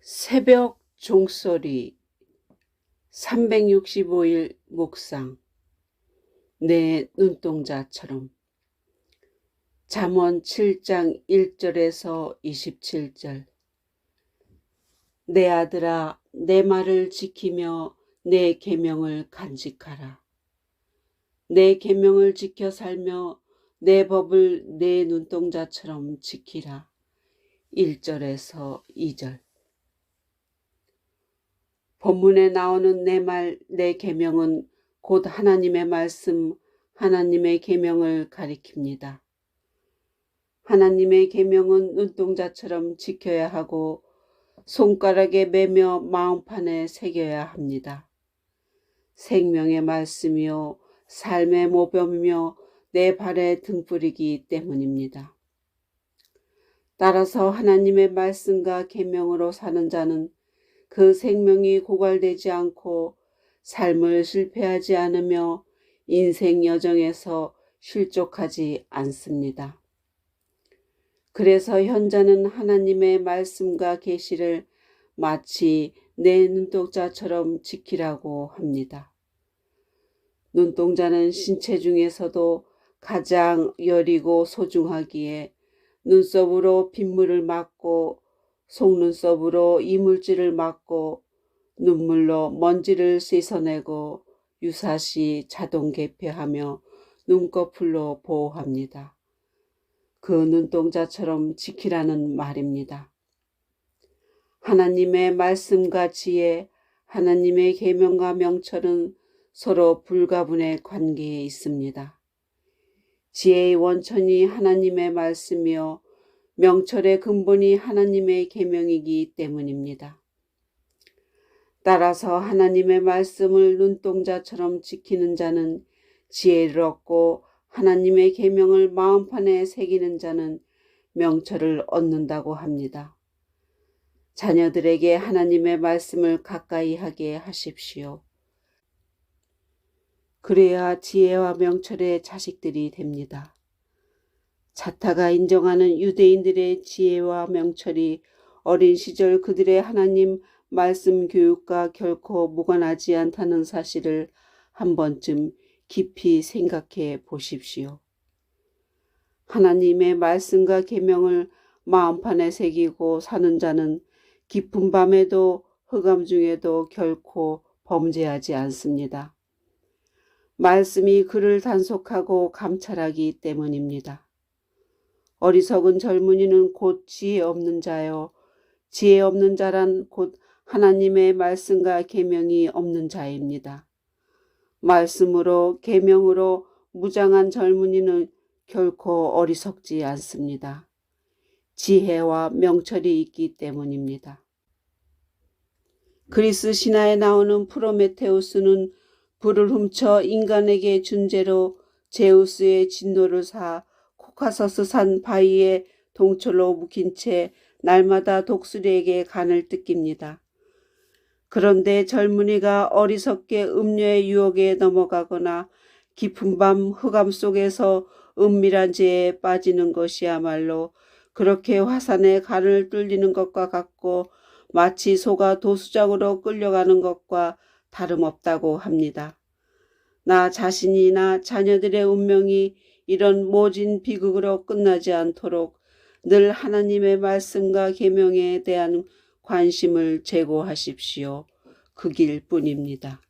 새벽 종소리 365일 묵상. 내 눈동자처럼. 잠언 7장 1절에서 27절. 내 아들아, 내 말을 지키며 내 계명을 간직하라. 내 계명을 지켜 살며 내 법을 내 눈동자처럼 지키라. 1절에서 2절. 본문에 나오는 내 말, 내 계명은 곧 하나님의 말씀, 하나님의 계명을 가리킵니다. 하나님의 계명은 눈동자처럼 지켜야 하고 손가락에 매며 마음판에 새겨야 합니다. 생명의 말씀이요 삶의 모범이며 내 발의 등불이기 때문입니다. 따라서 하나님의 말씀과 계명으로 사는 자는 그 생명이 고갈되지 않고 삶을 실패하지 않으며 인생 여정에서 실족하지 않습니다. 그래서 현자는 하나님의 말씀과 계시를 마치 내 눈동자처럼 지키라고 합니다. 눈동자는 신체 중에서도 가장 여리고 소중하기에 눈썹으로 빗물을 막고 속눈썹으로 이물질을 막고 눈물로 먼지를 씻어내고 유사시 자동 개폐하며 눈꺼풀로 보호합니다. 그 눈동자처럼 지키라는 말입니다. 하나님의 말씀과 지혜, 하나님의 계명과 명철은 서로 불가분의 관계에 있습니다. 지혜의 원천이 하나님의 말씀이요 명철의 근본이 하나님의 계명이기 때문입니다. 따라서 하나님의 말씀을 눈동자처럼 지키는 자는 지혜를 얻고 하나님의 계명을 마음판에 새기는 자는 명철을 얻는다고 합니다. 자녀들에게 하나님의 말씀을 가까이 하게 하십시오. 그래야 지혜와 명철의 자식들이 됩니다. 자타가 인정하는 유대인들의 지혜와 명철이 어린 시절 그들의 하나님 말씀 교육과 결코 무관하지 않다는 사실을 한 번쯤 깊이 생각해 보십시오. 하나님의 말씀과 계명을 마음판에 새기고 사는 자는 깊은 밤에도 흑암 중에도 결코 범죄하지 않습니다. 말씀이 그를 단속하고 감찰하기 때문입니다. 어리석은 젊은이는 곧 지혜 없는 자요. 지혜 없는 자란 곧 하나님의 말씀과 계명이 없는 자입니다. 말씀으로 계명으로 무장한 젊은이는 결코 어리석지 않습니다. 지혜와 명철이 있기 때문입니다. 그리스 신화에 나오는 프로메테우스는 불을 훔쳐 인간에게 준 죄로 제우스의 진노를 사 코카서스 산 바위에 동철로 묵힌 채 날마다 독수리에게 간을 뜯깁니다. 그런데 젊은이가 어리석게 음료의 유혹에 넘어가거나 깊은 밤 흑암 속에서 은밀한 죄에 빠지는 것이야말로 그렇게 화산에 간을 뚫리는 것과 같고 마치 소가 도수장으로 끌려가는 것과 다름없다고 합니다. 나 자신이나 자녀들의 운명이 이런 모진 비극으로 끝나지 않도록 늘 하나님의 말씀과 계명에 대한 관심을 제고하십시오. 그 길뿐입니다.